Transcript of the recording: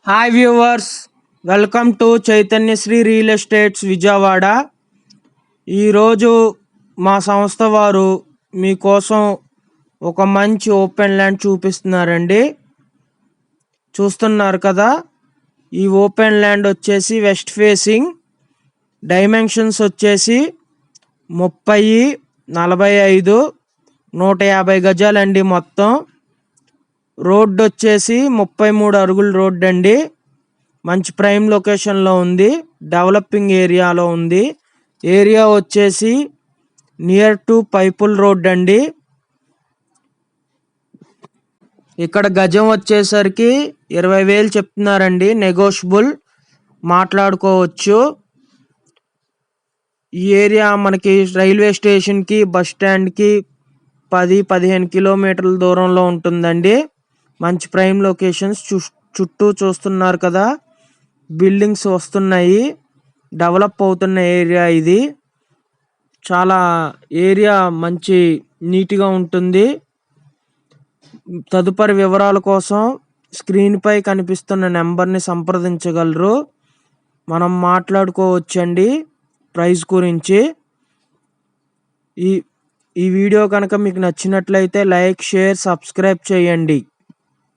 Hi viewers, welcome to Chaitanyasri real estates Vijayawada. ఈరోజు మా సంస్థ వారు మీకోసం ఒక మంచి ఓపెన్ ల్యాండ్ చూపిస్తున్నారండి. చూస్తున్నారు కదా, ఈ ఓపెన్ ల్యాండ్ వచ్చేసి వెస్ట్ ఫేసింగ్, డైమెన్షన్స్ వచ్చేసి 30, 45, 150 గజాలండి మొత్తం. రోడ్డు వచ్చేసి 33 అడుగుల రోడ్డు అండి. మంచి ప్రైమ్ లొకేషన్లో ఉంది, డెవలపింగ్ ఏరియాలో ఉంది. ఏరియా వచ్చేసి నియర్ టు పైపుల్ రోడ్ అండి. ఇక్కడ గజం వచ్చేసరికి 20,000 చెప్తున్నారండి, నెగోషియబుల్, మాట్లాడుకోవచ్చు. ఈ ఏరియా మనకి రైల్వే స్టేషన్కి, బస్ స్టాండ్కి 10-15 కిలోమీటర్ల దూరంలో ఉంటుందండి. మంచి ప్రైమ్ లొకేషన్స్. చుట్టూ చూస్తున్నారు కదా, బిల్డింగ్స్ వస్తున్నాయి, డెవలప్ అవుతున్న ఏరియా ఇది. చాలా ఏరియా మంచి నీట్గా ఉంటుంది. తదుపరి వివరాల కోసం స్క్రీన్పై కనిపిస్తున్న నెంబర్ని సంప్రదించగలరు. మనం మాట్లాడుకోవచ్చండి ప్రైస్ గురించి. ఈ వీడియో కనుక మీకు నచ్చినట్లయితే లైక్, షేర్, సబ్స్క్రైబ్ చేయండి.